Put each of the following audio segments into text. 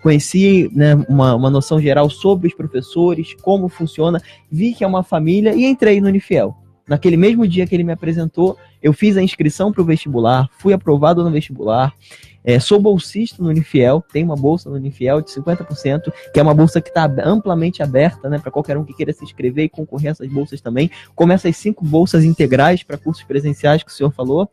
conheci, né, uma noção geral sobre os professores, como funciona, vi que é uma família e entrei no Unifiel. Naquele mesmo dia que ele me apresentou, eu fiz a inscrição para o vestibular, fui aprovado no vestibular, sou bolsista no Unifiel, tenho uma bolsa no Unifiel de 50%, que é uma bolsa que está amplamente aberta, né, para qualquer um que queira se inscrever e concorrer a essas bolsas também, como essas 5 bolsas integrais para cursos presenciais que o senhor falou,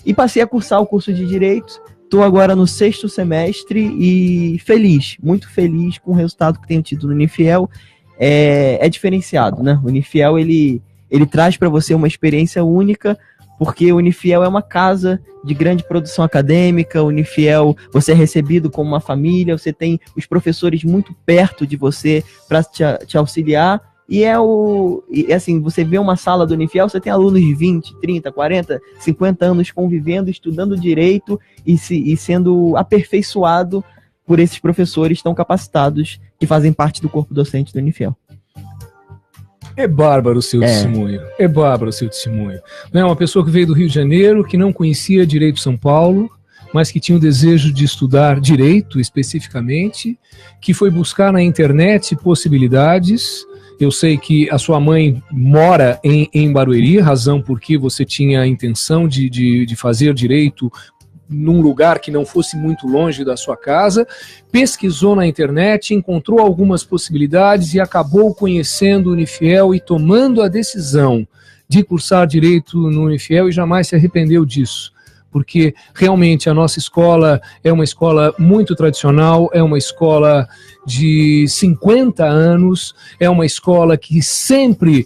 e passei a cursar o curso de Direito. Estou agora no 6º semestre e feliz, muito feliz com o resultado que tenho tido no Unifiel. É diferenciado, né? O Unifiel, ele traz para você uma experiência única, porque o Unifiel é uma casa de grande produção acadêmica. O Unifiel, você é recebido como uma família, você tem os professores muito perto de você para te auxiliar, e assim, você vê uma sala do Unifiel, você tem alunos de 20, 30, 40, 50 anos convivendo, estudando direito e sendo aperfeiçoado por esses professores tão capacitados que fazem parte do corpo docente do Unifiel. É bárbaro o seu testemunho. É bárbaro o seu testemunho. Não é uma pessoa que veio do Rio de Janeiro, que não conhecia Direito São Paulo, mas que tinha o desejo de estudar Direito especificamente, que foi buscar na internet possibilidades. Eu sei que a sua mãe mora em Barueri, razão porque você tinha a intenção de fazer Direito num lugar que não fosse muito longe da sua casa, pesquisou na internet, encontrou algumas possibilidades e acabou conhecendo o Unifiel e tomando a decisão de cursar Direito no Unifiel e jamais se arrependeu disso. Porque realmente a nossa escola é uma escola muito tradicional, é uma escola de 50 anos, é uma escola que sempre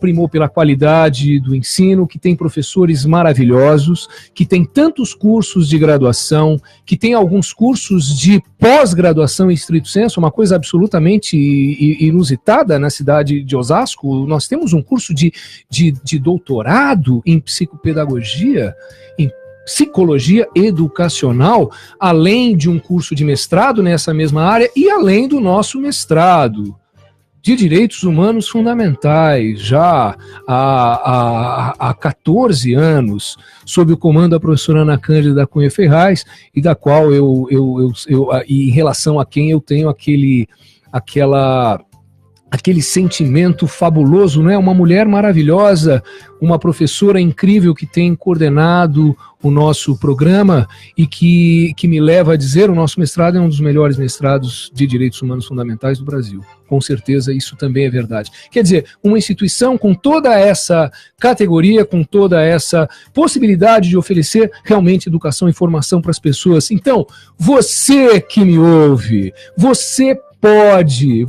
primou pela qualidade do ensino, que tem professores maravilhosos, que tem tantos cursos de graduação, que tem alguns cursos de pós-graduação em estrito senso, uma coisa absolutamente inusitada na cidade de Osasco. Nós temos um curso de doutorado em psicopedagogia, em psicologia educacional, além de um curso de mestrado nessa mesma área e além do nosso mestrado de Direitos Humanos Fundamentais, já há 14 anos, sob o comando da professora Ana Cândida da Cunha Ferraz, e da qual em relação a quem eu tenho aquele sentimento fabuloso, né? Uma mulher maravilhosa, uma professora incrível que tem coordenado o nosso programa e que me leva a dizer, o nosso mestrado é um dos melhores mestrados de Direitos Humanos Fundamentais do Brasil. Com certeza isso também é verdade. Quer dizer, uma instituição com toda essa categoria, com toda essa possibilidade de oferecer realmente educação e formação para as pessoas. Então, você que me ouve, você pode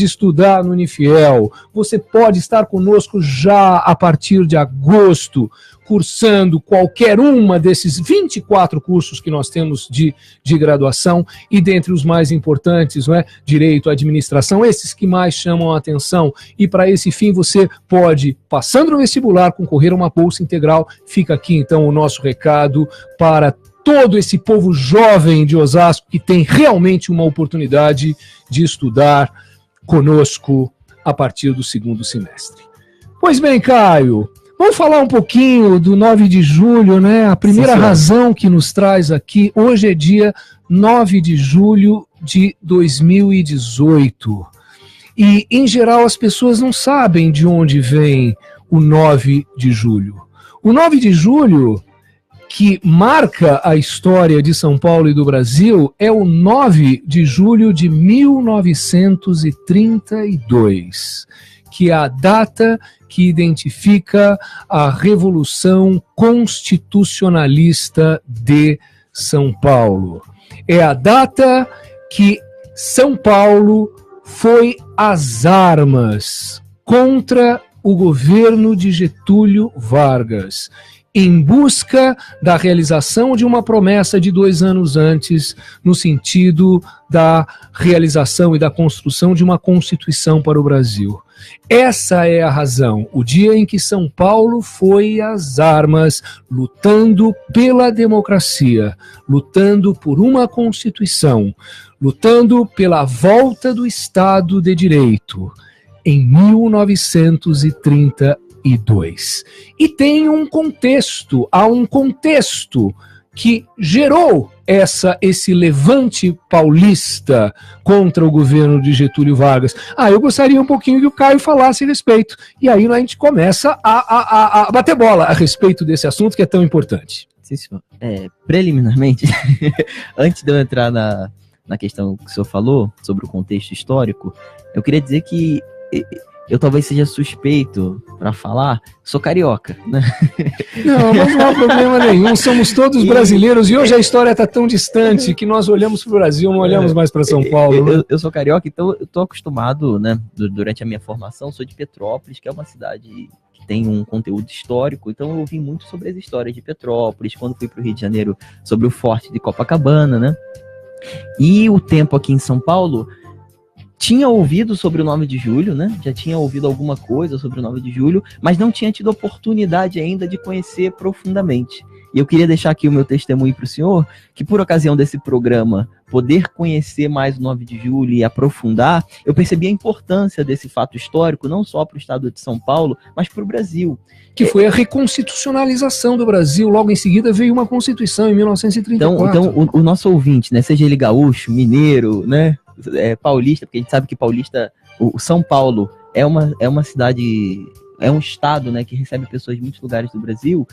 estudar no Unifiel, você pode estar conosco já a partir de agosto, cursando qualquer uma desses 24 cursos que nós temos de graduação, e dentre os mais importantes, não é? Direito, administração, esses que mais chamam a atenção, e para esse fim você pode, passando no vestibular, concorrer a uma bolsa integral. Fica aqui então o nosso recado para todo esse povo jovem de Osasco que tem realmente uma oportunidade de estudar conosco a partir do 2º semestre. Pois bem, Caio, vamos falar um pouquinho do 9 de julho, né? A primeira razão que nos traz aqui, hoje é dia 9 de julho de 2018. E, em geral, as pessoas não sabem de onde vem o 9 de julho. O 9 de julho, que marca a história de São Paulo e do Brasil, é o 9 de julho de 1932, que é a data que identifica a Revolução Constitucionalista de São Paulo. É a data que São Paulo foi às armas contra o governo de Getúlio Vargas, em busca da realização de uma promessa de 2 anos antes, no sentido da realização e da construção de uma Constituição para o Brasil. Essa é a razão, o dia em que São Paulo foi às armas, lutando pela democracia, lutando por uma Constituição, lutando pela volta do Estado de Direito, em 1932. E tem um contexto, há um contexto que gerou esse levante paulista contra o governo de Getúlio Vargas? Eu gostaria um pouquinho que o Caio falasse a respeito. E aí a gente começa a bater bola a respeito desse assunto que é tão importante. Sim, senhor. Preliminarmente, antes de eu entrar na questão que o senhor falou, sobre o contexto histórico, eu queria dizer que eu talvez seja suspeito para falar, sou carioca, né? Não, mas não há problema nenhum, somos todos brasileiros e hoje a história está tão distante que nós olhamos para o Brasil, não olhamos mais para São Paulo. Eu sou carioca, então eu tô acostumado, né, durante a minha formação, sou de Petrópolis, que é uma cidade que tem um conteúdo histórico, então eu ouvi muito sobre as histórias de Petrópolis, quando fui para o Rio de Janeiro, sobre o Forte de Copacabana, né? E o tempo aqui em São Paulo, tinha ouvido sobre o 9 de julho, né? Já tinha ouvido alguma coisa sobre o 9 de julho, mas não tinha tido oportunidade ainda de conhecer profundamente. E eu queria deixar aqui o meu testemunho para o senhor, que por ocasião desse programa, poder conhecer mais o 9 de julho e aprofundar, eu percebi a importância desse fato histórico, não só para o estado de São Paulo, mas para o Brasil. Que foi a reconstitucionalização do Brasil, logo em seguida veio uma Constituição em 1934. Então o nosso ouvinte, né, seja ele gaúcho, mineiro, né, paulista, porque a gente sabe que paulista, o São Paulo é uma cidade, é um estado, né, que recebe pessoas de muitos lugares do Brasil.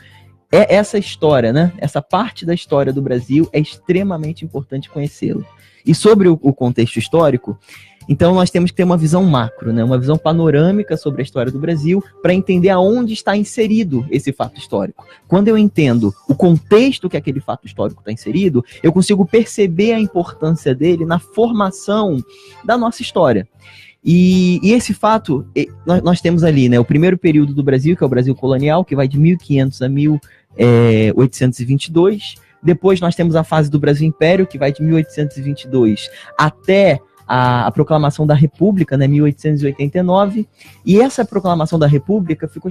Essa história, né, essa parte da história do Brasil é extremamente importante conhecê-lo. E sobre o contexto histórico, então nós temos que ter uma visão macro, né, uma visão panorâmica sobre a história do Brasil para entender aonde está inserido esse fato histórico. Quando eu entendo o contexto que aquele fato histórico está inserido, eu consigo perceber a importância dele na formação da nossa história. E esse fato, nós temos ali, né, o primeiro período do Brasil, que é o Brasil colonial, que vai de 1500 a 1822. Depois nós temos a fase do Brasil Império, que vai de 1822 até a proclamação da República, né, 1889, e essa proclamação da República ficou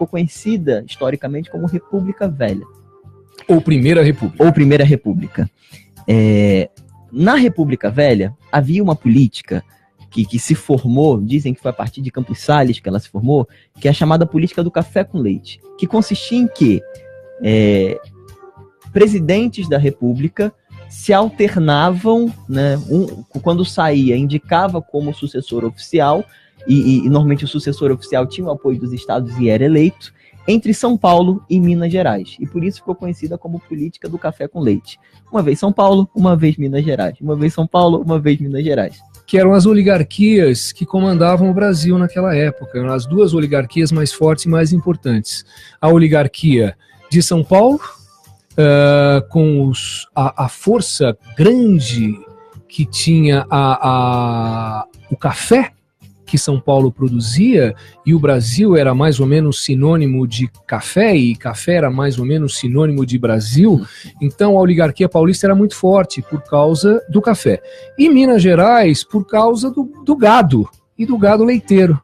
conhecida historicamente como República Velha. Ou Primeira República. Na República Velha, havia uma política que se formou, dizem que foi a partir de Campos Salles que ela se formou, que é a chamada política do café com leite, que consistia em que presidentes da República se alternavam, né, quando saía, indicava como sucessor oficial, e normalmente o sucessor oficial tinha o apoio dos estados e era eleito, entre São Paulo e Minas Gerais. E por isso ficou conhecida como política do café com leite. Uma vez São Paulo, uma vez Minas Gerais. Uma vez São Paulo, uma vez Minas Gerais. Que eram as oligarquias que comandavam o Brasil naquela época. Eram as duas oligarquias mais fortes e mais importantes. A oligarquia de São Paulo, com a força grande que tinha o café que São Paulo produzia, e o Brasil era mais ou menos sinônimo de café, e café era mais ou menos sinônimo de Brasil. Então a oligarquia paulista era muito forte por causa do café. E Minas Gerais por causa do gado e do gado leiteiro.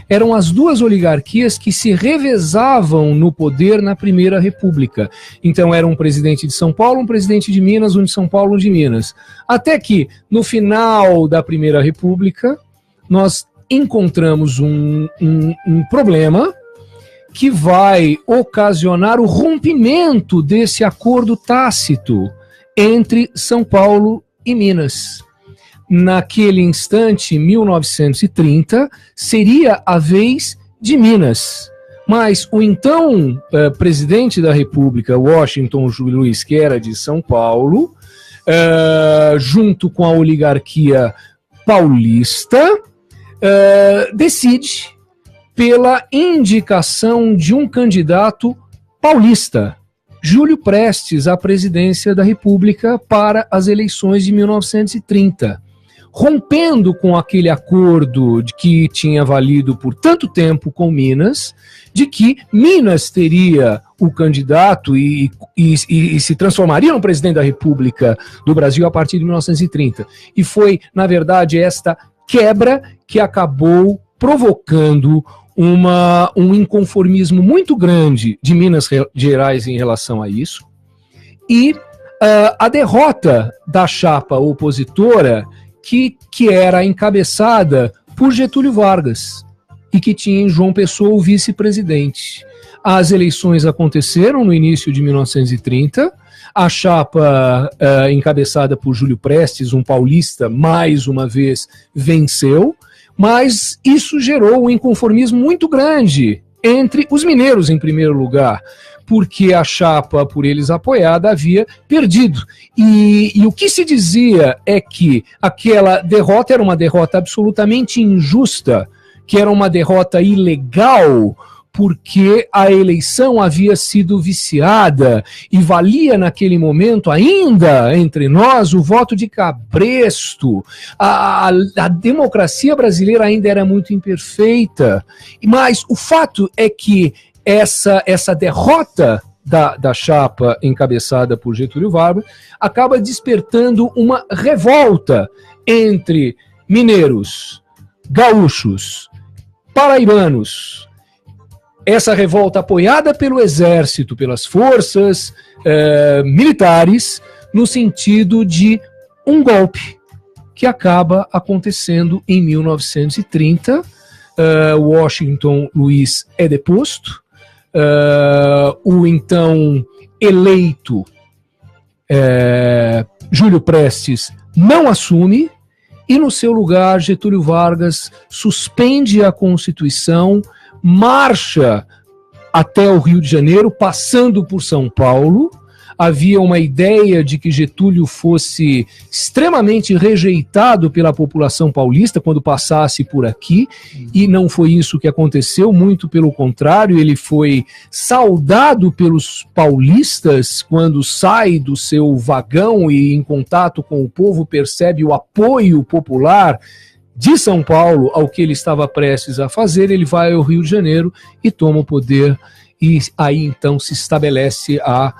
Eram as duas oligarquias que se revezavam no poder na Primeira República. Então era um presidente de São Paulo, um presidente de Minas, um de São Paulo, um de Minas. Até que, no final da Primeira República, nós encontramos um problema que vai ocasionar o rompimento desse acordo tácito entre São Paulo e Minas. Naquele instante, 1930, seria a vez de Minas. Mas o então presidente da República, Washington Luiz, que era de São Paulo, junto com a oligarquia paulista, decide pela indicação de um candidato paulista, Júlio Prestes, à presidência da República para as eleições de 1930. Rompendo com aquele acordo que tinha valido por tanto tempo com Minas, de que Minas teria o candidato e se transformaria no presidente da República do Brasil a partir de 1930. E foi, na verdade, esta quebra que acabou provocando um inconformismo muito grande de Minas Gerais em relação a isso, e a derrota da chapa opositora que era encabeçada por Getúlio Vargas e que tinha em João Pessoa o vice-presidente. As eleições aconteceram no início de 1930 A chapa encabeçada por Júlio Prestes, um paulista, mais uma vez venceu, mas isso gerou um inconformismo muito grande entre os mineiros, em primeiro lugar, porque a chapa por eles apoiada havia perdido. E o que se dizia é que aquela derrota era uma derrota absolutamente injusta, que era uma derrota ilegal, porque a eleição havia sido viciada e valia naquele momento ainda entre nós o voto de cabresto. A democracia brasileira ainda era muito imperfeita, mas o fato é que essa derrota da chapa encabeçada por Getúlio Vargas acaba despertando uma revolta entre mineiros, gaúchos, paraibanos. Essa revolta apoiada pelo exército, pelas forças militares, no sentido de um golpe que acaba acontecendo em 1930. Washington Luiz é deposto, o então eleito Júlio Prestes não assume, e no seu lugar Getúlio Vargas suspende a Constituição, marcha até o Rio de Janeiro, passando por São Paulo. Havia uma ideia de que Getúlio fosse extremamente rejeitado pela população paulista quando passasse por aqui, e não foi isso que aconteceu, muito pelo contrário, ele foi saudado pelos paulistas quando sai do seu vagão e, em contato com o povo, percebe o apoio popular de São Paulo ao que ele estava prestes a fazer. Ele vai ao Rio de Janeiro e toma o poder, e aí então se estabelece a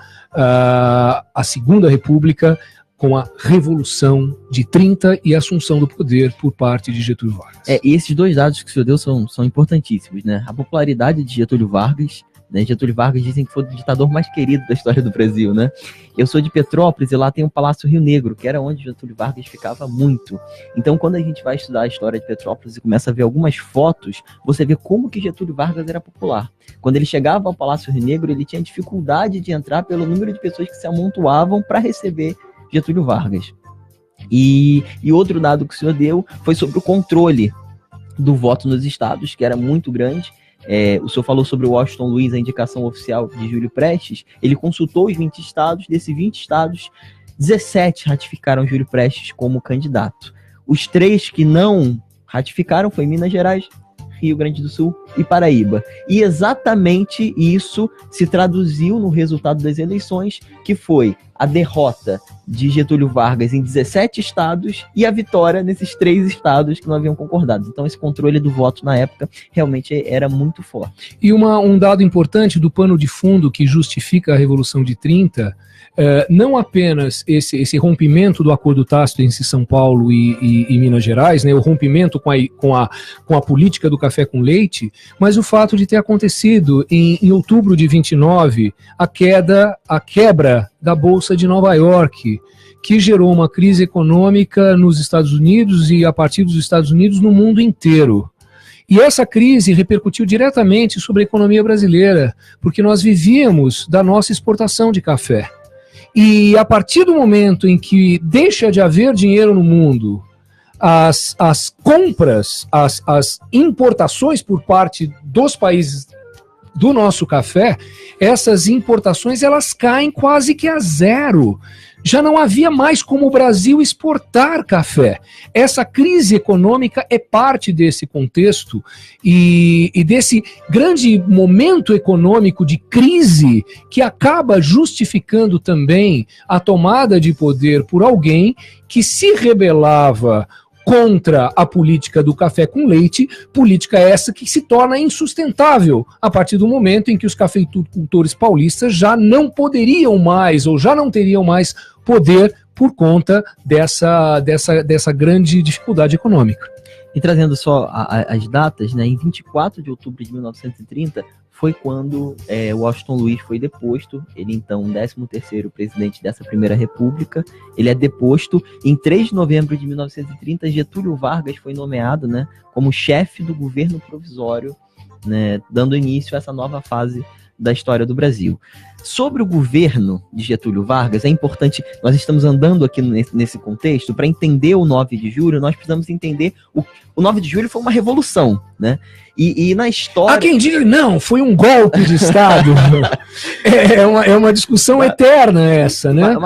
Segunda República, com a Revolução de 30 e a assunção do poder por parte de Getúlio Vargas. E esses dois dados que o senhor deu são importantíssimos, né? A popularidade de Getúlio Vargas, né? Getúlio Vargas dizem que foi o ditador mais querido da história do Brasil, né? Eu sou de Petrópolis e lá tem o Palácio Rio Negro, que era onde Getúlio Vargas ficava muito. Então, quando a gente vai estudar a história de Petrópolis e começa a ver algumas fotos, você vê como que Getúlio Vargas era popular. Quando ele chegava ao Palácio Rio Negro, ele tinha dificuldade de entrar pelo número de pessoas que se amontoavam para receber Getúlio Vargas. E outro dado que o senhor deu foi sobre o controle do voto nos estados, que era muito grande. O senhor falou sobre o Washington Luiz, a indicação oficial de Júlio Prestes. Ele consultou os 20 estados, desses 20 estados, 17 ratificaram Júlio Prestes como candidato. Os 3 que não ratificaram foi Minas Gerais, Rio Grande do Sul e Paraíba. E exatamente isso se traduziu no resultado das eleições, que foi a derrota de Getúlio Vargas em 17 estados e a vitória nesses 3 estados que não haviam concordado. Então esse controle do voto na época realmente era muito forte. E um dado importante do pano de fundo que justifica a Revolução de 30, não apenas esse rompimento do acordo tácito entre São Paulo e Minas Gerais, né, o rompimento com a política do café com leite, mas o fato de ter acontecido em outubro de 29 a quebra da Bolsa de Nova York, que gerou uma crise econômica nos Estados Unidos e, a partir dos Estados Unidos, no mundo inteiro. E essa crise repercutiu diretamente sobre a economia brasileira, porque nós vivíamos da nossa exportação de café. E a partir do momento em que deixa de haver dinheiro no mundo, as compras, as importações por parte dos países do nosso café, essas importações elas caem quase que a zero. Já não havia mais como o Brasil exportar café. Essa crise econômica é parte desse contexto e desse grande momento econômico de crise que acaba justificando também a tomada de poder por alguém que se rebelava contra a política do café com leite, política essa que se torna insustentável a partir do momento em que os cafeicultores paulistas já não poderiam mais, ou já não teriam mais poder por conta dessa grande dificuldade econômica. E trazendo só as datas, né, em 24 de outubro de 1930, foi quando Washington Luiz foi deposto, ele então 13º presidente dessa primeira república, ele é deposto. Em 3 de novembro de 1930, Getúlio Vargas foi nomeado, né, como chefe do governo provisório, né, dando início a essa nova fase da história do Brasil. Sobre o governo de Getúlio Vargas, é importante, nós estamos andando aqui nesse contexto, para entender o 9 de julho, nós precisamos entender, o 9 de julho foi uma revolução, né? E na história... Há quem diga, não, foi um golpe de Estado. é uma discussão eterna essa, né?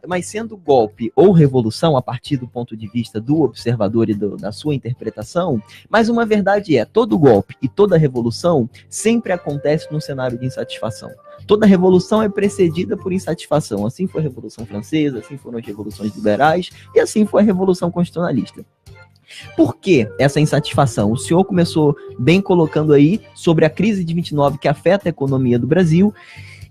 Mas sendo golpe ou revolução, a partir do ponto de vista do observador e da sua interpretação, mas uma verdade é, todo golpe e toda revolução sempre acontece num cenário de insatisfação. Toda revolução é precedida por insatisfação. Assim foi a Revolução Francesa, assim foram as revoluções liberais e assim foi a Revolução Constitucionalista. Por que essa insatisfação? O senhor começou bem colocando aí sobre a crise de 29 que afeta a economia do Brasil,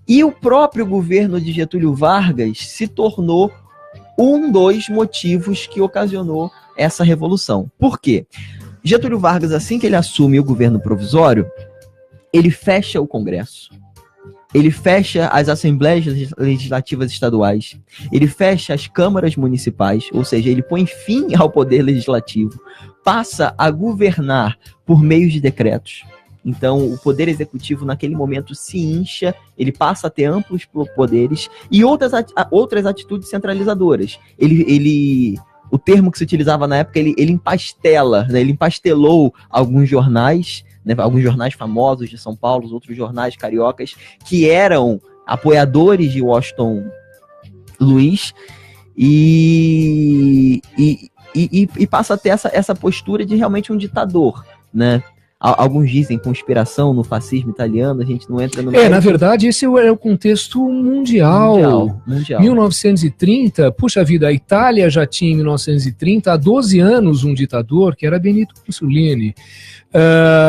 e o próprio governo de Getúlio Vargas se tornou um dos motivos que ocasionou essa revolução. Por quê? Getúlio Vargas, assim que ele assume o governo provisório, ele fecha o Congresso. Ele fecha as assembleias legislativas estaduais, ele fecha as câmaras municipais, ou seja, ele põe fim ao poder legislativo, passa a governar por meio de decretos. Então, o poder executivo, naquele momento, se incha, ele passa a ter amplos poderes e outras atitudes centralizadoras. O termo que se utilizava na época, ele empastela, né? Ele empastelou alguns jornais, né, alguns jornais famosos de São Paulo, outros jornais cariocas, que eram apoiadores de Washington Luiz, e passa a ter essa postura de realmente um ditador, né? Alguns dizem conspiração no fascismo italiano, a gente não entra no... Na verdade, esse é o contexto mundial. 1930, puxa vida, a Itália já tinha em 1930, há 12 anos, um ditador, que era Benito Mussolini.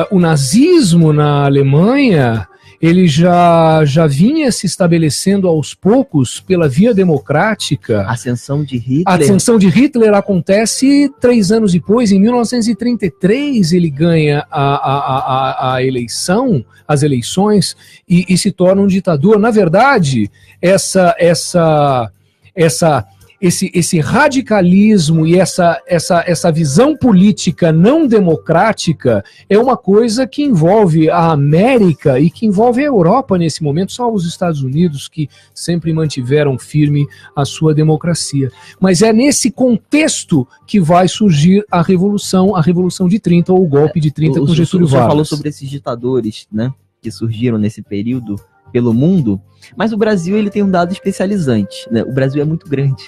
O nazismo na Alemanha, ele já vinha se estabelecendo aos poucos pela via democrática. A ascensão de Hitler. A ascensão de Hitler acontece 3 anos depois, em 1933 ele ganha a eleição, as eleições, e se torna um ditador. Na verdade, esse radicalismo e essa visão política não democrática é uma coisa que envolve a América e que envolve a Europa nesse momento, só os Estados Unidos que sempre mantiveram firme a sua democracia. Mas é nesse contexto que vai surgir a Revolução de 30, ou o golpe de 30 com Getúlio Vargas. Você falou sobre esses ditadores, né, que surgiram nesse período pelo mundo, mas o Brasil ele tem um dado especializante, né? O Brasil é muito grande,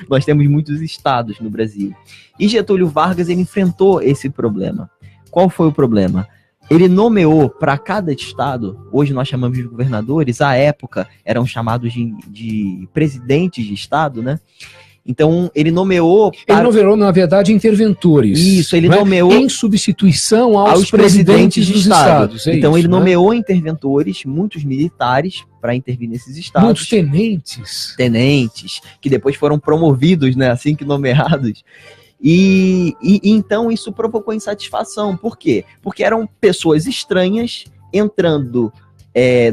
nós temos muitos estados no Brasil, e Getúlio Vargas ele enfrentou esse problema. Qual foi o problema? Ele nomeou para cada estado, hoje nós chamamos de governadores, à época eram chamados de presidentes de estado, né? Então, ele nomeou... Ele nomeou, na verdade, interventores. Isso, ele nomeou... Em substituição aos presidentes dos estados. Então, ele nomeou interventores, muitos militares, para intervir nesses estados. Muitos tenentes. Tenentes, que depois foram promovidos, né, assim que nomeados. E então, isso provocou insatisfação. Por quê? Porque eram pessoas estranhas entrando...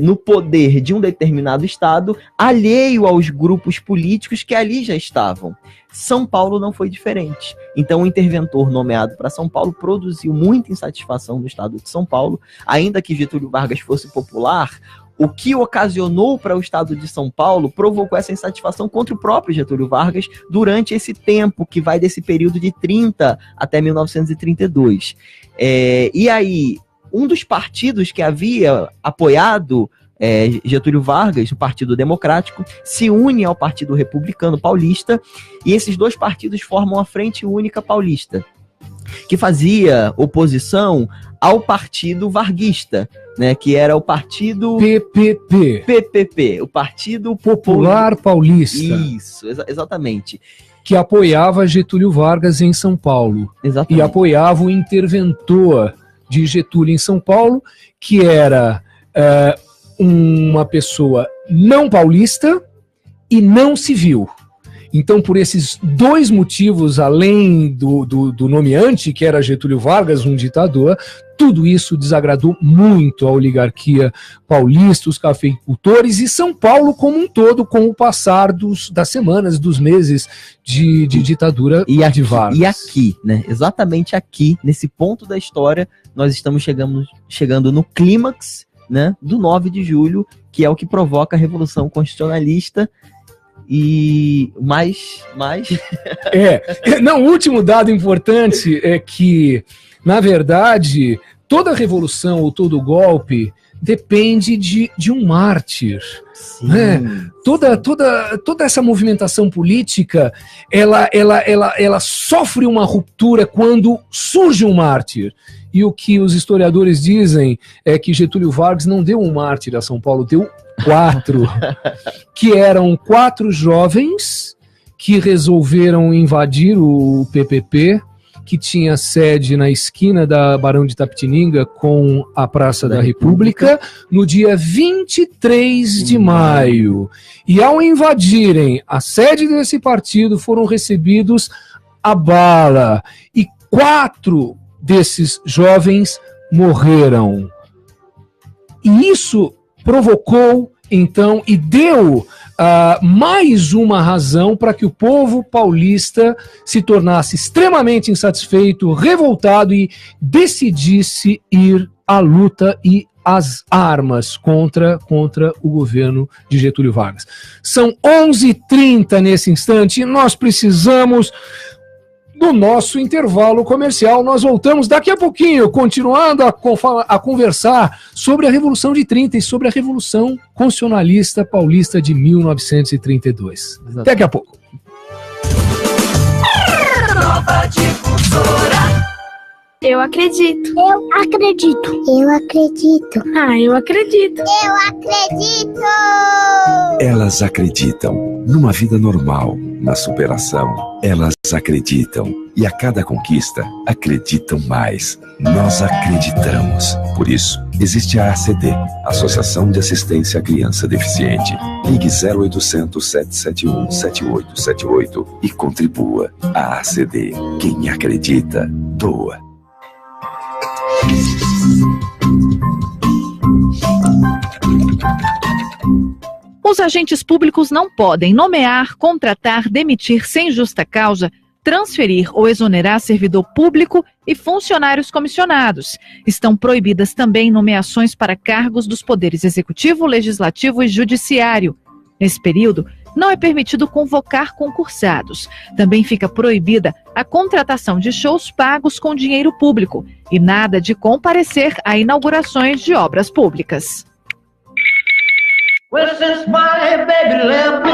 no poder de um determinado estado, alheio aos grupos políticos que ali já estavam. São Paulo não foi diferente. Então, o interventor nomeado para São Paulo produziu muita insatisfação no estado de São Paulo, ainda que Getúlio Vargas fosse popular. O que ocasionou para o estado de São Paulo provocou essa insatisfação contra o próprio Getúlio Vargas durante esse tempo, que vai desse período de 30 até 1932. E aí, um dos partidos que havia apoiado Getúlio Vargas, o Partido Democrático, se une ao Partido Republicano Paulista, e esses dois partidos formam a Frente Única Paulista, que fazia oposição ao Partido Varguista, né, que era o Partido... PPP, o Partido Popular Paulista. Isso, exatamente. Que apoiava Getúlio Vargas em São Paulo. Exatamente. E apoiava o interventor de Getúlio em São Paulo, que era uma pessoa não paulista e não civil. Então, por esses dois motivos, além do nomeante, que era Getúlio Vargas, um ditador, tudo isso desagradou muito a oligarquia paulista, os cafeicultores e São Paulo como um todo, com o passar das semanas, dos meses de ditadura de Vargas. E aqui, né, exatamente aqui, nesse ponto da história, nós estamos chegando no clímax né, do 9 de julho, que é o que provoca a Revolução Constitucionalista. E mais... Não, o último dado importante é que, na verdade, toda revolução ou todo golpe depende de um mártir. Né? Toda essa movimentação política, ela sofre uma ruptura quando surge um mártir. E o que os historiadores dizem é que Getúlio Vargas não deu um mártir a São Paulo, deu 4, que eram 4 jovens que resolveram invadir o PPP, que tinha sede na esquina da Barão de Itapetininga com a Praça da República, no dia 23 de maio. E ao invadirem a sede desse partido, foram recebidos a bala. E 4 desses jovens morreram. E isso provocou, então, e deu mais uma razão para que o povo paulista se tornasse extremamente insatisfeito, revoltado e decidisse ir à luta e às armas contra o governo de Getúlio Vargas. São 11h30 nesse instante e nós precisamos do nosso intervalo comercial. Nós voltamos daqui a pouquinho, continuando a conversar sobre a Revolução de 30 e sobre a Revolução Constitucionalista Paulista de 1932. Exato. Daqui a pouco. Nova Difusora. Eu acredito. Eu acredito. Eu acredito. Eu acredito. Eu acredito. Elas acreditam numa vida normal, na superação. Elas acreditam e a cada conquista acreditam mais. Nós acreditamos. Por isso, existe a ACD, Associação de Assistência à Criança Deficiente. Ligue 0800 771 7878 e contribua. A ACD. Quem acredita, doa. Os agentes públicos não podem nomear, contratar, demitir sem justa causa, transferir ou exonerar servidor público e funcionários comissionados. Estão proibidas também nomeações para cargos dos poderes executivo, legislativo e judiciário. Nesse período, não é permitido convocar concursados. Também fica proibida a contratação de shows pagos com dinheiro público e nada de comparecer a inaugurações de obras públicas.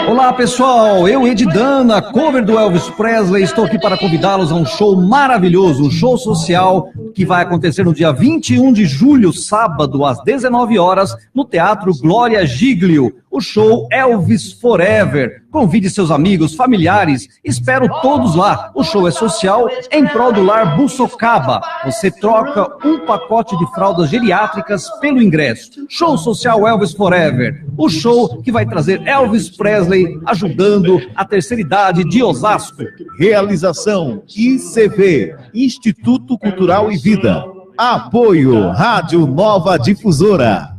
Olá pessoal, eu Ed Dana, cover do Elvis Presley, estou aqui para convidá-los a um show maravilhoso, um show social que vai acontecer no dia 21 de julho, sábado, às 19 horas, no Teatro Glória Giglio. O show Elvis Forever. Convide seus amigos, familiares, espero todos lá. O show é social em prol do Lar Bussocaba. Você troca um pacote de fraldas geriátricas pelo ingresso. Show social Elvis Forever. O show que vai trazer Elvis Presley ajudando a terceira idade de Osasco. Realização ICV, Instituto Cultural e Vida. Apoio Rádio Nova Difusora.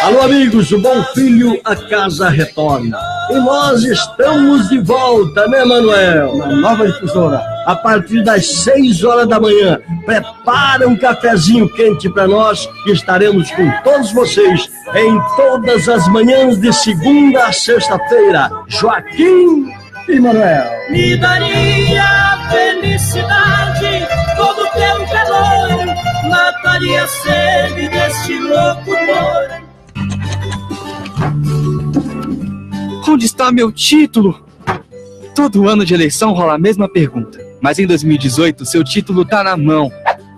Alô amigos, o Bom Filho, a casa retorna. E nós estamos de volta, né Manuel? Na Nova Difusora, a partir das 6 horas da manhã. Prepara um cafezinho quente para nós e estaremos com todos vocês em todas as manhãs de segunda a sexta-feira. Joaquim e Manuel. Me daria felicidade todo teu calor, mataria a sede deste louco amor. Onde está meu título? Todo ano de eleição rola a mesma pergunta, mas em 2018 seu título tá na mão.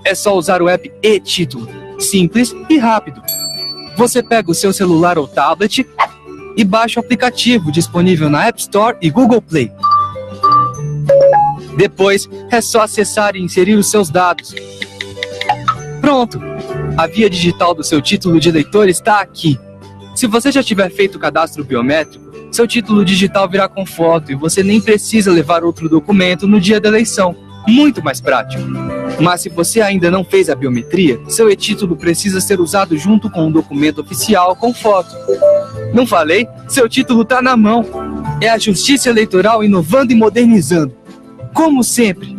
É só usar o app e-Título, simples e rápido. Você pega o seu celular ou tablet e baixa o aplicativo disponível na App Store e Google Play. Depois é só acessar e inserir os seus dados. Pronto! A via digital do seu título de eleitor está aqui. Se você já tiver feito o cadastro biométrico, seu título digital virá com foto e você nem precisa levar outro documento no dia da eleição. Muito mais prático. Mas se você ainda não fez a biometria, seu e-título precisa ser usado junto com um documento oficial com foto. Não falei? Seu título está na mão. É a Justiça Eleitoral inovando e modernizando. Como sempre.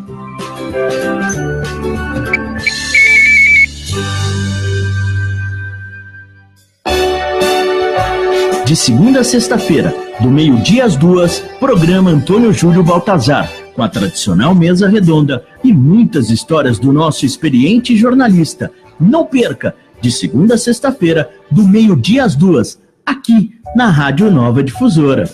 De segunda a sexta-feira, do meio-dia às 2, programa Antônio Júlio Baltazar, com a tradicional mesa redonda e muitas histórias do nosso experiente jornalista. Não perca, de segunda a sexta-feira, do meio-dia às 2, aqui na Rádio Nova Difusora.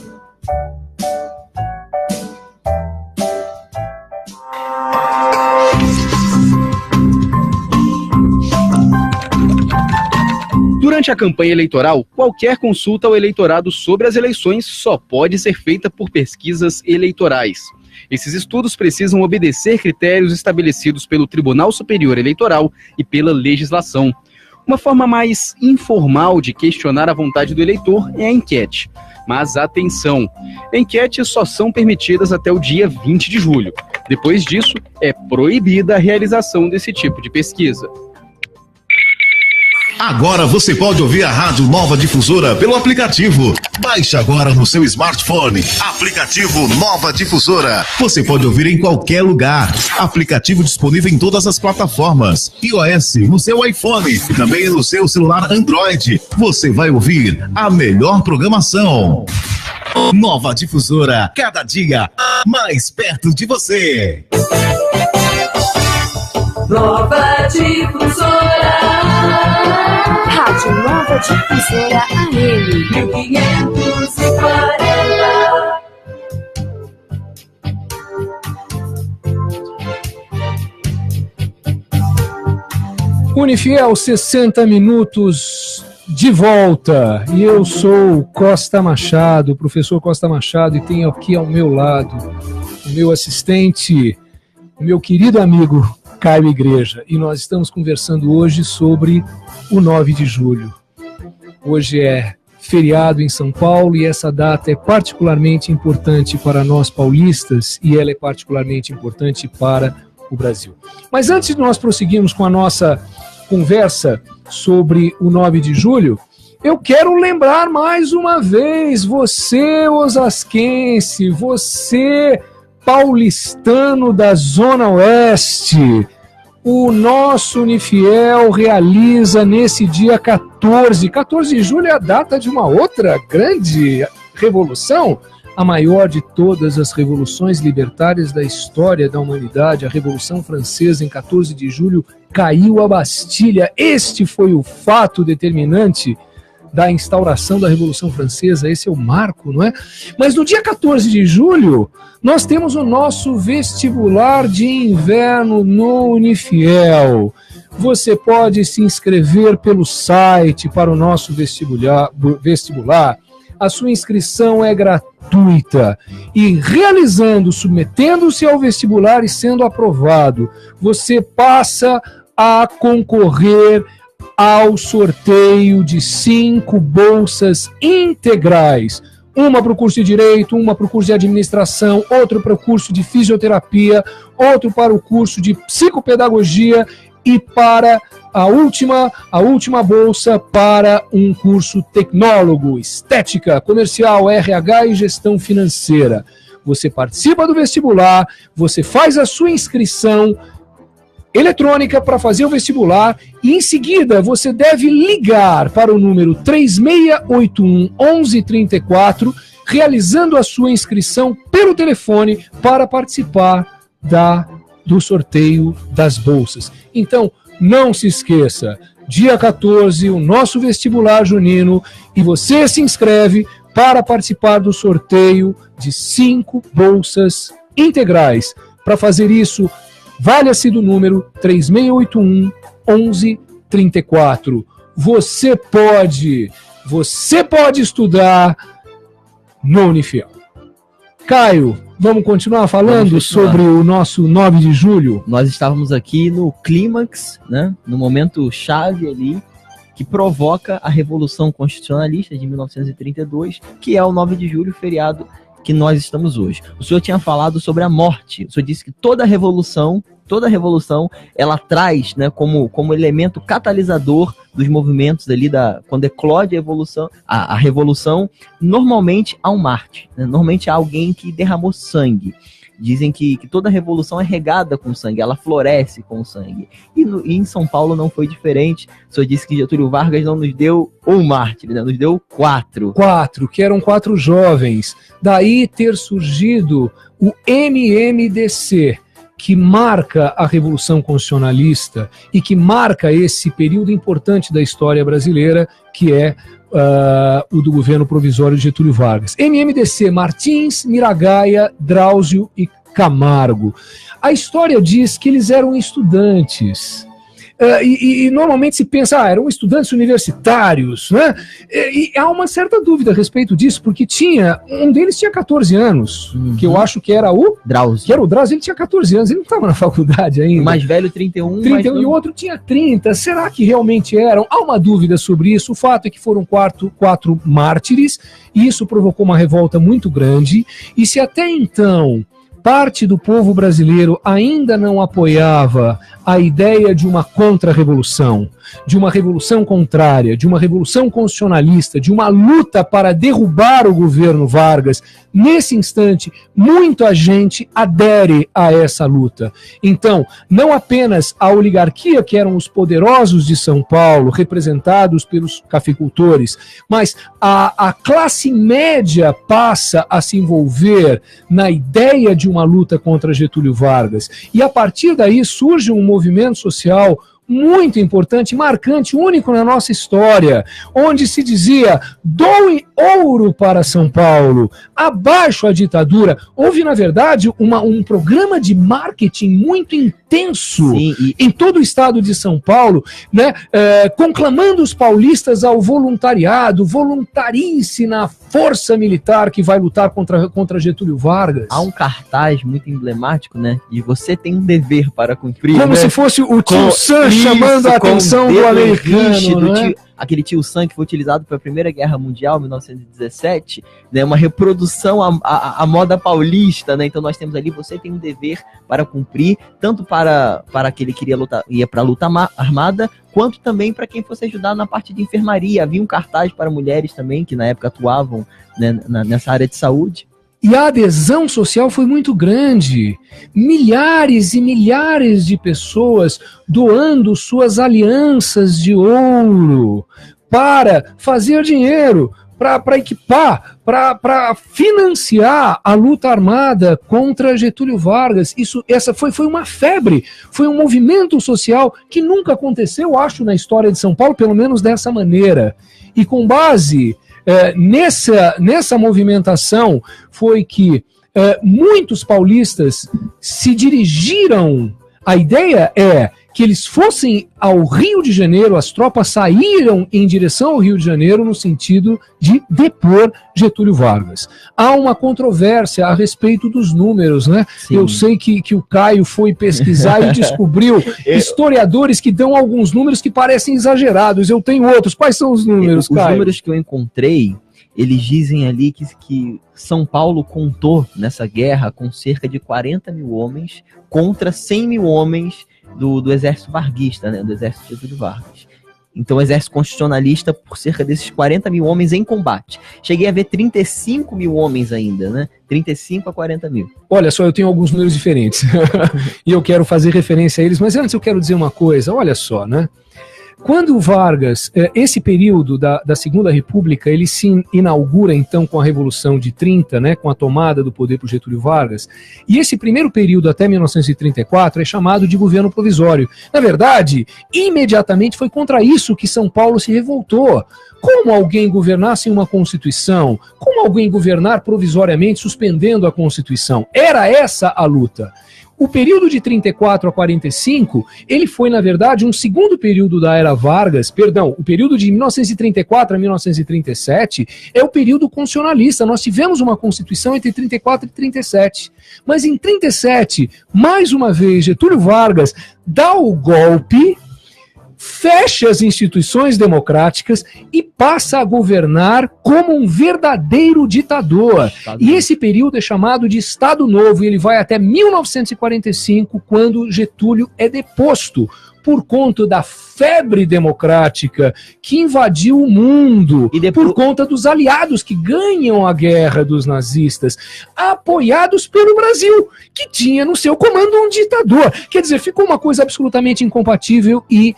Durante a campanha eleitoral, qualquer consulta ao eleitorado sobre as eleições só pode ser feita por pesquisas eleitorais. Esses estudos precisam obedecer critérios estabelecidos pelo Tribunal Superior Eleitoral e pela legislação. Uma forma mais informal de questionar a vontade do eleitor é a enquete. Mas atenção, enquetes só são permitidas até o dia 20 de julho. Depois disso, é proibida a realização desse tipo de pesquisa. Agora você pode ouvir a Rádio Nova Difusora pelo aplicativo. Baixe agora no seu smartphone. Aplicativo Nova Difusora. Você pode ouvir em qualquer lugar. Aplicativo disponível em todas as plataformas. iOS, no seu iPhone e também no seu celular Android. Você vai ouvir a melhor programação. Nova Difusora, cada dia mais perto de você. Nova Difusora. Rádio Nova Difusora AM 1540. Unifiel, 60 minutos de volta. E eu sou Costa Machado, o professor Costa Machado, e tenho aqui ao meu lado o meu assistente, o meu querido amigo Caio Igreja, e nós estamos conversando hoje sobre o 9 de julho. Hoje é feriado em São Paulo e essa data é particularmente importante para nós paulistas e ela é particularmente importante para o Brasil. Mas antes de nós prosseguirmos com a nossa conversa sobre o 9 de julho, eu quero lembrar mais uma vez, você osasquense, você paulistano da Zona Oeste, o nosso Unifiel realiza nesse dia 14 de julho é a data de uma outra grande revolução, a maior de todas as revoluções libertárias da história da humanidade, a Revolução Francesa. Em 14 de julho caiu a Bastilha. Este foi o fato determinante da instauração da Revolução Francesa, esse é o marco, não é? Mas no dia 14 de julho, nós temos o nosso vestibular de inverno no Unifiel. Você pode se inscrever pelo site para o nosso vestibular. A sua inscrição é gratuita. E submetendo-se ao vestibular e sendo aprovado, você passa a concorrer ao sorteio de 5 bolsas integrais. Uma para o curso de Direito, uma para o curso de Administração, outra para o curso de Fisioterapia, outro para o curso de Psicopedagogia e para a última bolsa para um curso tecnólogo, Estética, Comercial, RH e Gestão Financeira. Você participa do vestibular, você faz a sua inscrição eletrônica para fazer o vestibular e em seguida você deve ligar para o número 3681 1134, realizando a sua inscrição pelo telefone para participar do sorteio das bolsas. Então, não se esqueça, dia 14, o nosso vestibular junino, e você se inscreve para participar do sorteio de 5 bolsas integrais. Para fazer isso, valha-se do número 3681 1134. Você pode estudar no Unifiel. Caio, vamos continuar falando sobre o nosso 9 de julho? Nós estávamos aqui no clímax, né, no momento chave ali, que provoca a Revolução Constitucionalista de 1932, que é o 9 de julho, feriado que nós estamos hoje. O senhor tinha falado sobre a morte. O senhor disse que toda revolução, ela traz, né, como elemento catalisador dos movimentos ali, quando eclode a revolução, normalmente há um mártir, né? Normalmente há alguém que derramou sangue. Dizem que toda revolução é regada com sangue, ela floresce com sangue. E em São Paulo não foi diferente. O senhor disse que Getúlio Vargas não nos deu um mártir, né? Nos deu 4. 4, que eram 4 jovens. Daí ter surgido o MMDC, que marca a Revolução Constitucionalista e que marca esse período importante da história brasileira, que é o do governo provisório de Getúlio Vargas. MMDC, Martins, Miragaia, Drauzio e Camargo. A história diz que eles eram estudantes. E normalmente se pensa, eram estudantes universitários, né? E há uma certa dúvida a respeito disso, porque um deles tinha 14 anos, que eu acho que era o Drauzio. Que era o Drauzio, ele tinha 14 anos, ele não estava na faculdade ainda. O mais velho, 31. 31 e o outro tinha 30. Será que realmente eram? Há uma dúvida sobre isso. O fato é que foram 4 mártires, e isso provocou uma revolta muito grande, e se até então parte do povo brasileiro ainda não apoiava a ideia de uma contra-revolução, de uma revolução contrária, de uma revolução constitucionalista, de uma luta para derrubar o governo Vargas, nesse instante, muita gente adere a essa luta. Então, não apenas a oligarquia, que eram os poderosos de São Paulo, representados pelos cafeicultores, mas a classe média passa a se envolver na ideia de uma luta contra Getúlio Vargas. E a partir daí surge um movimento social muito importante, marcante, único na nossa história, onde se dizia: doe ouro para São Paulo, abaixo a ditadura. Houve, na verdade, um programa de marketing muito intenso em todo o estado de São Paulo, né, conclamando os paulistas ao voluntariado, voluntarie-se na força militar que vai lutar contra Getúlio Vargas. Há um cartaz muito emblemático, né, e você tem um dever para cumprir. Como, né, se fosse o tio Sam chamando a atenção do americano, né? Aquele tio Sam que foi utilizado para a Primeira Guerra Mundial, 1917, né, uma reprodução à moda paulista, né? Então nós temos ali, você tem um dever para cumprir, tanto para aquele que ia para a luta armada, quanto também para quem fosse ajudar na parte de enfermaria. Havia um cartaz para mulheres também, que na época atuavam, né, nessa área de saúde. E a adesão social foi muito grande. Milhares e milhares de pessoas doando suas alianças de ouro para fazer dinheiro, para equipar, para financiar a luta armada contra Getúlio Vargas. Essa foi uma febre, foi um movimento social que nunca aconteceu, acho, na história de São Paulo, pelo menos dessa maneira. E com base nessa movimentação foi que muitos paulistas se dirigiram. A ideia é que eles fossem ao Rio de Janeiro, as tropas saíram em direção ao Rio de Janeiro no sentido de depor Getúlio Vargas. Há uma controvérsia a respeito dos números, né? Sim. Eu sei que o Caio foi pesquisar e descobriu historiadores que dão alguns números que parecem exagerados. Eu tenho outros. Quais são os números, Caio? Os números que eu encontrei, eles dizem ali que São Paulo contou nessa guerra com cerca de 40 mil homens contra 100 mil homens do exército varguista, né, do exército de Getúlio Vargas. Então o exército constitucionalista por cerca desses 40 mil homens em combate. Cheguei a ver 35 mil homens ainda, né? 35 a 40 mil. Olha só, eu tenho alguns números diferentes e eu quero fazer referência a eles, mas antes eu quero dizer uma coisa, olha só, né? Quando o Vargas, esse período da Segunda República, ele se inaugura então com a Revolução de 30, né, com a tomada do poder por Getúlio Vargas, e esse primeiro período até 1934 é chamado de governo provisório. Na verdade, imediatamente foi contra isso que São Paulo se revoltou. Como alguém governar sem uma Constituição? Como alguém governar provisoriamente suspendendo a Constituição? Era essa a luta. O período de 34 a 45, ele foi, na verdade, um segundo período da era Vargas, o período de 1934 a 1937 é o período constitucionalista. Nós tivemos uma Constituição entre 34 e 37. Mas em 37, mais uma vez, Getúlio Vargas dá o golpe, fecha as instituições democráticas e passa a governar como um verdadeiro ditador. E esse período é chamado de Estado Novo, e ele vai até 1945, quando Getúlio é deposto por conta da febre democrática que invadiu o mundo, e por conta dos aliados que ganham a guerra dos nazistas, apoiados pelo Brasil, que tinha no seu comando um ditador. Quer dizer, ficou uma coisa absolutamente incompatível e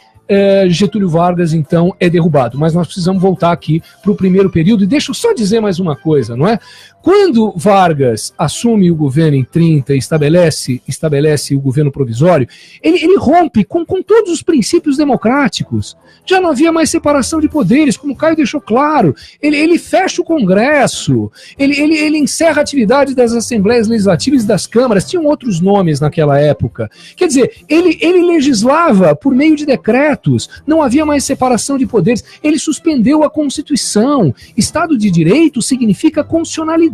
Getúlio Vargas, então, é derrubado. Mas nós precisamos voltar aqui para o primeiro período, e deixa eu só dizer mais uma coisa, não é? Quando Vargas assume o governo em 30 e estabelece o governo provisório, ele rompe com todos os princípios democráticos. Já não havia mais separação de poderes, como o Caio deixou claro. Ele fecha o Congresso, ele encerra a atividade das Assembleias Legislativas e das Câmaras, tinham outros nomes naquela época. Quer dizer, ele legislava por meio de decretos, não havia mais separação de poderes, ele suspendeu a Constituição. Estado de Direito significa constitucionalidade,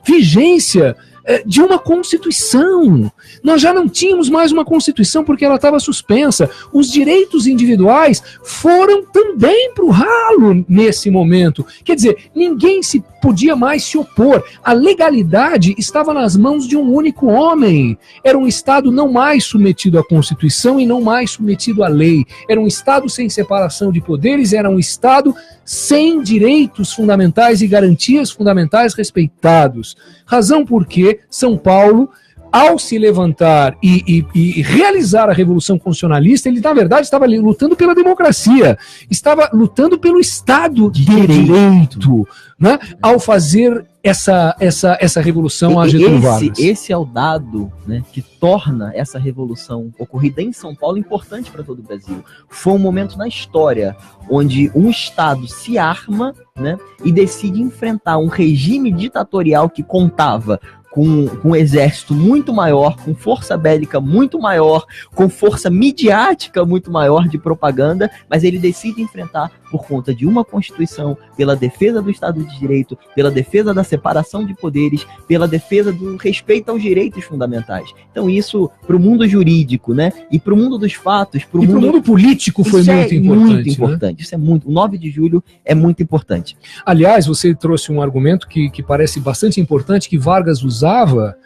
vigência de uma Constituição. Nós já não tínhamos mais uma Constituição porque ela estava suspensa. Os direitos individuais foram também para o ralo nesse momento. Quer dizer, ninguém podia mais se opor. A legalidade estava nas mãos de um único homem. Era um Estado não mais submetido à Constituição e não mais submetido à lei. Era um Estado sem separação de poderes, era um Estado sem direitos fundamentais e garantias fundamentais respeitados. Razão porque São Paulo, ao se levantar e realizar a Revolução Constitucionalista, ele, na verdade, estava lutando pela democracia, estava lutando pelo Estado de Direito, né? Ao fazer essa revolução a Getúlio Vargas. Esse é o dado, né, que torna essa revolução ocorrida em São Paulo importante para todo o Brasil. Foi um momento na história onde um Estado se arma, né, e decide enfrentar um regime ditatorial que contava com um exército muito maior, com força bélica muito maior, com força midiática muito maior de propaganda, mas ele decide enfrentar por conta de uma Constituição, pela defesa do Estado de Direito, pela defesa da separação de poderes, pela defesa do respeito aos direitos fundamentais. Então isso, para o mundo jurídico, né, e para o mundo dos fatos, para o mundo político foi muito importante. Muito importante. Isso é muito. O 9 de julho é muito importante. Aliás, você trouxe um argumento que parece bastante importante, que Vargas usava.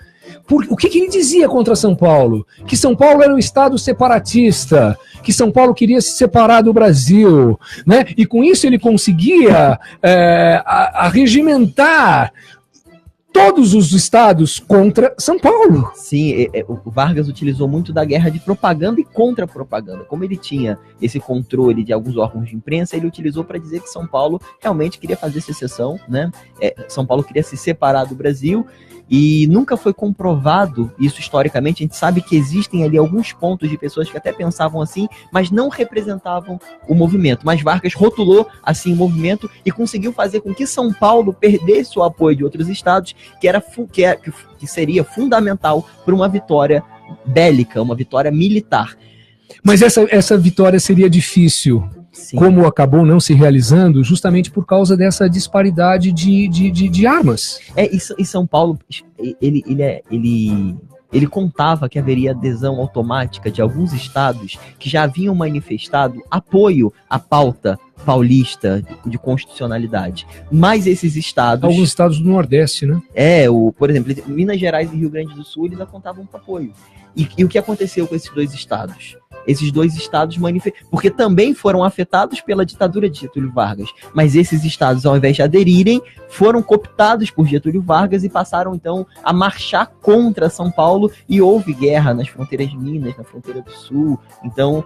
O que ele dizia contra São Paulo? Que São Paulo era um Estado separatista, que São Paulo queria se separar do Brasil, né? E com isso ele conseguia arregimentar todos os estados contra São Paulo. Sim, o Vargas utilizou muito da guerra de propaganda e contra-propaganda. Como ele tinha esse controle de alguns órgãos de imprensa, ele utilizou para dizer que São Paulo realmente queria fazer secessão, né? São Paulo queria se separar do Brasil. E nunca foi comprovado isso historicamente. A gente sabe que existem ali alguns pontos de pessoas que até pensavam assim, mas não representavam o movimento. Mas Vargas rotulou assim o movimento e conseguiu fazer com que São Paulo perdesse o apoio de outros estados, que seria fundamental para uma vitória bélica, uma vitória militar. Mas essa vitória seria difícil. Sim. Como acabou não se realizando, justamente por causa dessa disparidade de armas. E São Paulo, ele contava que haveria adesão automática de alguns estados que já haviam manifestado apoio à pauta paulista de constitucionalidade. Mas esses estados... Alguns estados do Nordeste, né? Por exemplo, Minas Gerais e Rio Grande do Sul, eles apontavam com apoio. E o que aconteceu com esses dois estados? Esses dois estados porque também foram afetados pela ditadura de Getúlio Vargas, mas esses estados, ao invés de aderirem, foram cooptados por Getúlio Vargas e passaram então a marchar contra São Paulo, e houve guerra nas fronteiras de Minas, na fronteira do Sul. Então,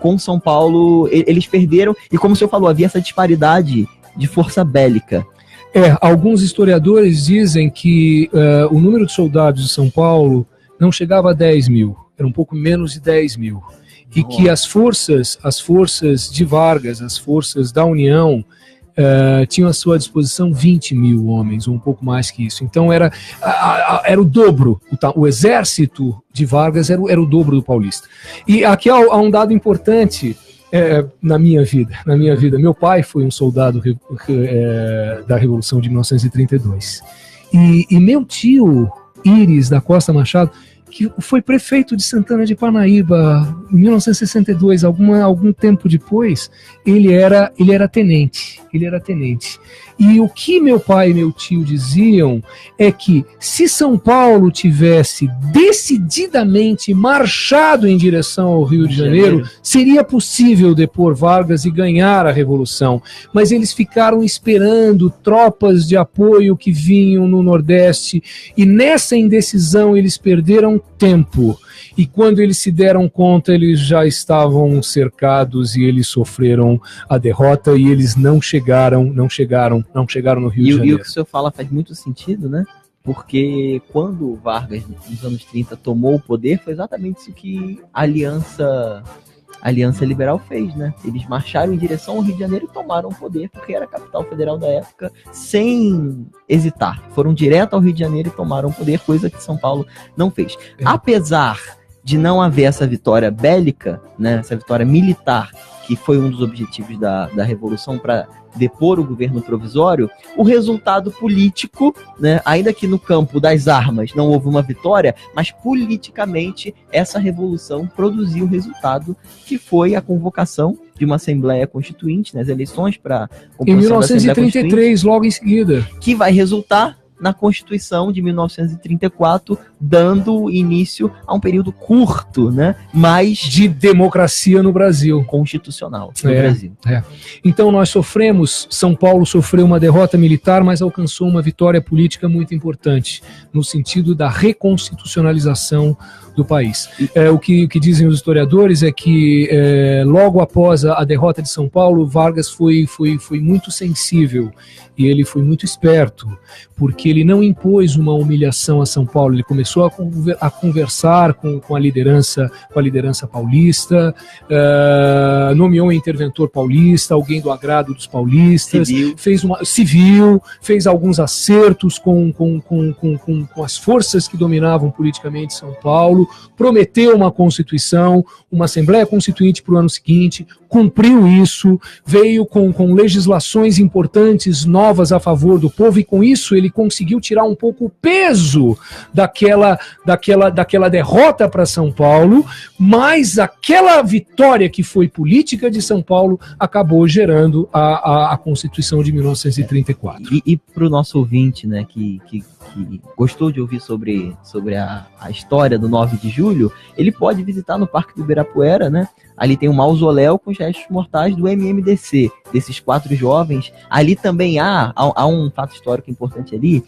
com São Paulo, eles perderam, e como o senhor falou, havia essa disparidade de força bélica. Alguns historiadores dizem que o número de soldados de São Paulo não chegava a 10 mil, era um pouco menos de 10 mil. E que as forças de Vargas, as forças da União, tinham à sua disposição 20 mil homens, ou um pouco mais que isso. Então era o dobro. O exército de Vargas era o dobro do paulista. E aqui há um dado importante na minha vida. Meu pai foi um soldado da Revolução de 1932. E meu tio, Íris da Costa Machado, que foi prefeito de Santana de Parnaíba em 1962, algum tempo depois, ele era tenente. E o que meu pai e meu tio diziam é que se São Paulo tivesse decididamente marchado em direção ao Rio de Janeiro, seria possível depor Vargas e ganhar a Revolução. Mas eles ficaram esperando tropas de apoio que vinham no Nordeste, e nessa indecisão eles perderam tempo. E quando eles se deram conta, eles já estavam cercados e eles sofreram a derrota, e eles não chegaram no Rio de Janeiro. E o que o senhor fala faz muito sentido, né? Porque quando Vargas, nos anos 30, tomou o poder, foi exatamente isso que a Aliança Liberal fez, né? Eles marcharam em direção ao Rio de Janeiro e tomaram o poder, porque era a capital federal da época, sem hesitar. Foram direto ao Rio de Janeiro e tomaram o poder, coisa que São Paulo não fez. Apesar de não haver essa vitória bélica, né, essa vitória militar, que foi um dos objetivos da Revolução para depor o governo provisório, o resultado político, né, ainda que no campo das armas não houve uma vitória, mas politicamente essa revolução produziu o resultado que foi a convocação de uma Assembleia Constituinte, nas eleições para em 1933, logo em seguida, que vai resultar na Constituição de 1934, dando início a um período curto, né, mas de democracia no Brasil, constitucional no Brasil. Então São Paulo sofreu uma derrota militar, mas alcançou uma vitória política muito importante, no sentido da reconstitucionalização do país. O que dizem os historiadores é que logo após a derrota de São Paulo, Vargas foi muito sensível e ele foi muito esperto, porque ele não impôs uma humilhação a São Paulo, ele começou a conversar com a liderança paulista, nomeou um interventor paulista, alguém do agrado dos paulistas, fez alguns acertos com as forças que dominavam politicamente São Paulo, prometeu uma Constituição, uma Assembleia Constituinte para o ano seguinte, cumpriu isso, veio com legislações importantes, novas a favor do povo, e com isso ele conseguiu tirar um pouco o peso daquela derrota para São Paulo, mas aquela vitória que foi política de São Paulo acabou gerando a Constituição de 1934. E para o nosso ouvinte, né, que gostou de ouvir sobre a história do 9 de julho, ele pode visitar no Parque do Ibirapuera, né? Ali tem um mausoléu com os restos mortais do MMDC, desses 4 jovens. Ali também há um fato histórico importante ali,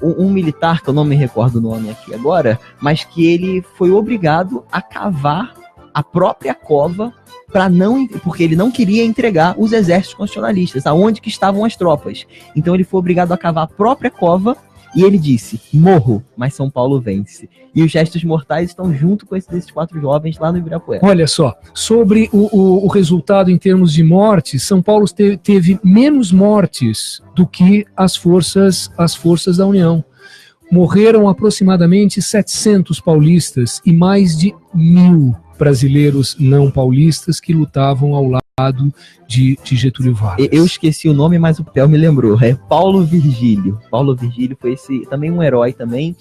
um militar, que eu não me recordo o nome aqui agora, mas que ele foi obrigado a cavar a própria cova porque ele não queria entregar os exércitos constitucionalistas, aonde que estavam as tropas. Então ele foi obrigado a cavar a própria cova e ele disse: morro, mas São Paulo vence. E os restos mortais estão junto com esses 4 jovens lá no Ibirapuera. Olha só, sobre o resultado em termos de mortes, São Paulo teve menos mortes do que as forças da União. Morreram aproximadamente 700 paulistas e mais de 1.000 brasileiros não paulistas que lutavam ao lado de Getúlio Vargas. Eu esqueci o nome, mas o Pel me lembrou. É Paulo Virgílio. Paulo Virgílio foi também um herói também.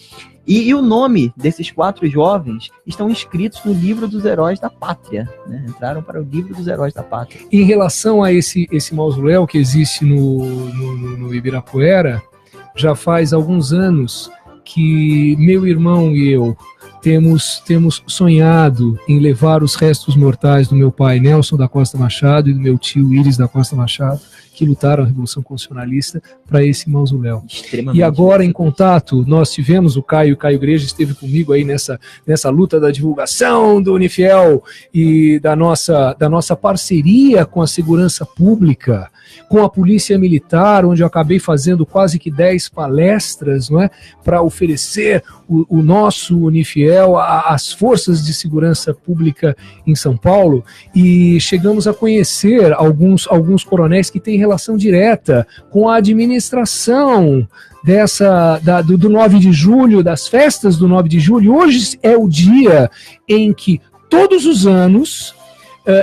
E o nome desses 4 jovens estão inscritos no livro dos heróis da pátria, né? Entraram para o livro dos heróis da pátria. Em relação a esse mausoléu que existe no Ibirapuera, já faz alguns anos que meu irmão e eu temos sonhado em levar os restos mortais do meu pai Nelson da Costa Machado e do meu tio Íris da Costa Machado, que lutaram a Revolução Constitucionalista, para esse mausoléu. E agora, em contato, nós tivemos o Caio Greja esteve comigo aí nessa luta da divulgação do Unifiel e da nossa parceria com a segurança pública, com a Polícia Militar, onde eu acabei fazendo quase que 10 palestras, não é, para oferecer o nosso Unifiel às forças de segurança pública em São Paulo, e chegamos a conhecer alguns coronéis que têm relação direta com a administração do 9 de julho, das festas do 9 de julho. Hoje é o dia em que, todos os anos,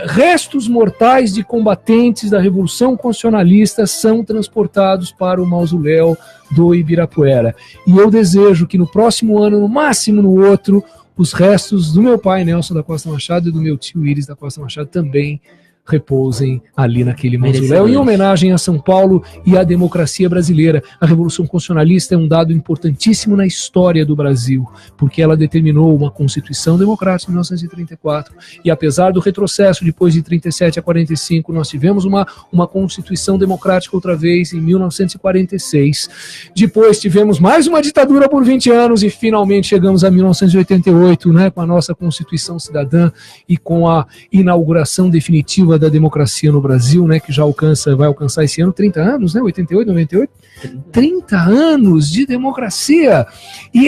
restos mortais de combatentes da Revolução Constitucionalista são transportados para o mausoléu do Ibirapuera. E eu desejo que no próximo ano, no máximo no outro, os restos do meu pai, Nelson da Costa Machado, e do meu tio Íris da Costa Machado também repousem ali naquele mausoléu, em homenagem a São Paulo e à democracia brasileira. A Revolução Constitucionalista é um dado importantíssimo na história do Brasil, porque ela determinou uma Constituição democrática em 1934, e apesar do retrocesso depois de 37 a 45, nós tivemos uma Constituição democrática outra vez em 1946. Depois tivemos mais uma ditadura por 20 anos e finalmente chegamos a 1988, né, com a nossa Constituição Cidadã e com a inauguração definitiva da democracia no Brasil, né, que já vai alcançar esse ano 30 anos, né, 88, 98, 30 anos de democracia. E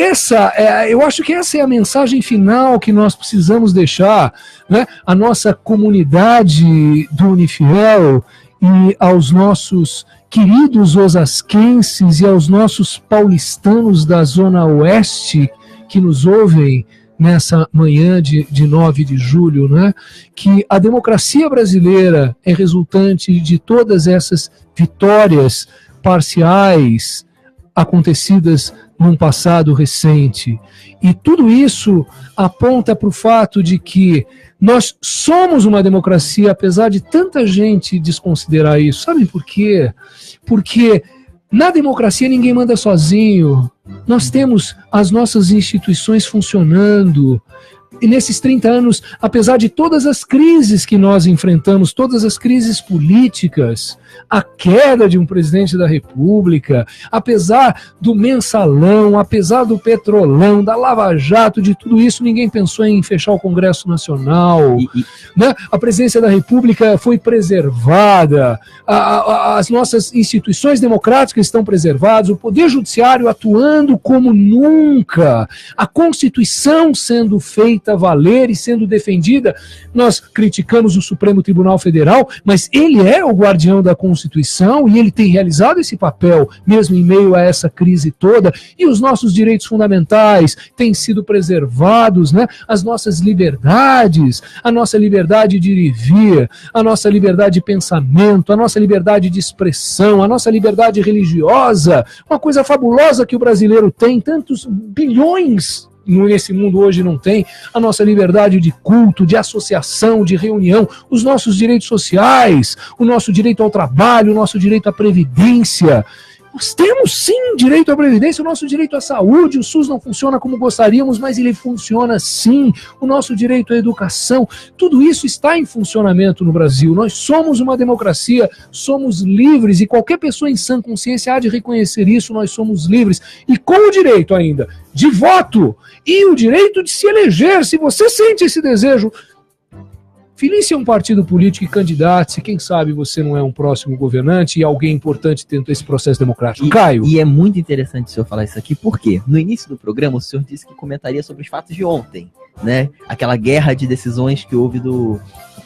eu acho que essa é a mensagem final que nós precisamos deixar, né, a nossa comunidade do Unifiel e aos nossos queridos osasquenses e aos nossos paulistanos da Zona Oeste que nos ouvem nessa manhã de 9 de julho, né, que a democracia brasileira é resultante de todas essas vitórias parciais acontecidas num passado recente. E tudo isso aponta para o fato de que nós somos uma democracia, apesar de tanta gente desconsiderar isso. Sabem por quê? Porque na democracia ninguém manda sozinho. Nós temos as nossas instituições funcionando. E nesses 30 anos, apesar de todas as crises que nós enfrentamos, todas as crises políticas, a queda de um presidente da República, apesar do mensalão, apesar do petrolão, da Lava Jato, de tudo isso, ninguém pensou em fechar o Congresso Nacional. Né? A presidência da República foi preservada, as nossas instituições democráticas estão preservadas, o Poder Judiciário atuando como nunca, a Constituição sendo feita valer e sendo defendida. Nós criticamos o Supremo Tribunal Federal, mas ele é o guardião da Constituição e ele tem realizado esse papel, mesmo em meio a essa crise toda, e os nossos direitos fundamentais têm sido preservados, né? As nossas liberdades, a nossa liberdade de ir e vir, a nossa liberdade de pensamento, a nossa liberdade de expressão, a nossa liberdade religiosa, uma coisa fabulosa que o brasileiro tem, tantos bilhões nesse mundo hoje não tem, a nossa liberdade de culto, de associação, de reunião, os nossos direitos sociais, o nosso direito ao trabalho, o nosso direito à previdência. Nós temos sim direito à previdência, o nosso direito à saúde, o SUS não funciona como gostaríamos, mas ele funciona sim, o nosso direito à educação, tudo isso está em funcionamento no Brasil. Nós somos uma democracia, somos livres e qualquer pessoa em sã consciência há de reconhecer isso, nós somos livres e com o direito ainda de voto e o direito de se eleger, se você sente esse desejo. Filie-se um partido político e candidate-se, quem sabe você não é um próximo governante e alguém importante dentro desse processo democrático. Caio. E é muito interessante o senhor falar isso aqui, porque no início do programa o senhor disse que comentaria sobre os fatos de ontem, né? Aquela guerra de decisões que houve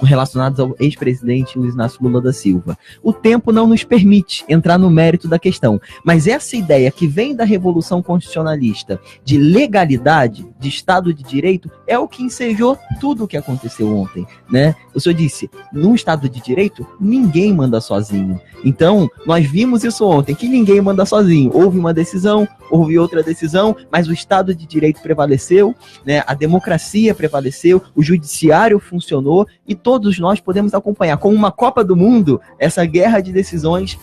relacionados ao ex-presidente Luiz Inácio Lula da Silva. O tempo não nos permite entrar no mérito da questão, mas essa ideia que vem da Revolução Constitucionalista de legalidade, de Estado de Direito, é o que ensejou tudo o que aconteceu ontem, né? O senhor disse, no Estado de Direito, ninguém manda sozinho. Então, nós vimos isso ontem, que ninguém manda sozinho. Houve uma decisão, houve outra decisão, mas o Estado de Direito prevaleceu, né? A democracia prevaleceu, o judiciário funcionou e todos nós podemos acompanhar, como uma Copa do Mundo, essa guerra de decisões,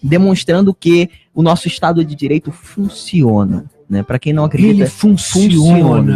demonstrando que o nosso Estado de Direito funciona. Né? Para quem não acredita, ele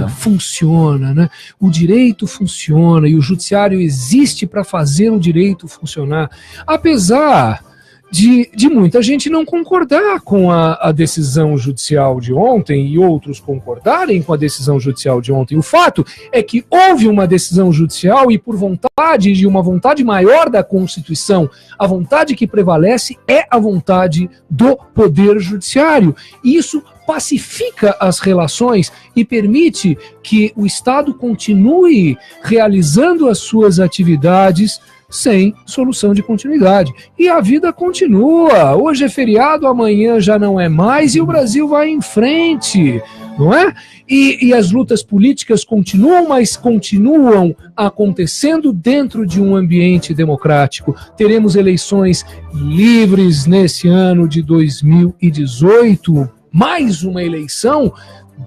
funciona, né? O direito funciona e o judiciário existe para fazer o direito funcionar, apesar de muita gente não concordar com a decisão judicial de ontem e outros concordarem com a decisão judicial de ontem. O fato é que houve uma decisão judicial e por vontade de uma vontade maior da Constituição, a vontade que prevalece é a vontade do Poder Judiciário. E isso pacifica as relações e permite que o Estado continue realizando as suas atividades sem solução de continuidade. E a vida continua. Hoje é feriado, amanhã já não é mais e o Brasil vai em frente. não é? E as lutas políticas continuam, mas continuam acontecendo dentro de um ambiente democrático. Teremos eleições livres nesse ano de 2018, mais uma eleição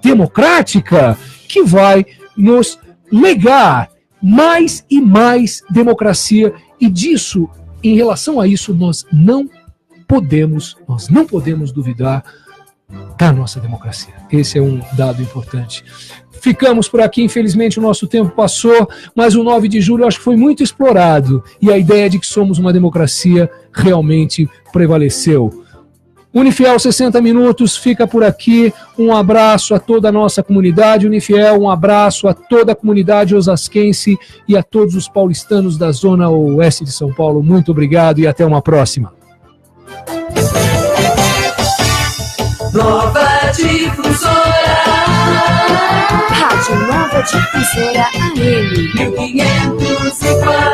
democrática que vai nos legar mais e mais democracia, e disso, em relação a isso, nós não podemos duvidar da nossa democracia. Esse é um dado importante. Ficamos por aqui, infelizmente o nosso tempo passou, mas o 9 de julho eu acho que foi muito explorado, e a ideia de que somos uma democracia realmente prevaleceu. Unifiel 60 Minutos fica por aqui. Um abraço a toda a nossa comunidade Unifiel, um abraço a toda a comunidade osasquense e a todos os paulistanos da Zona Oeste de São Paulo. Muito obrigado e até uma próxima. Nova Difusora. Rádio Nova Difusora AM 1540.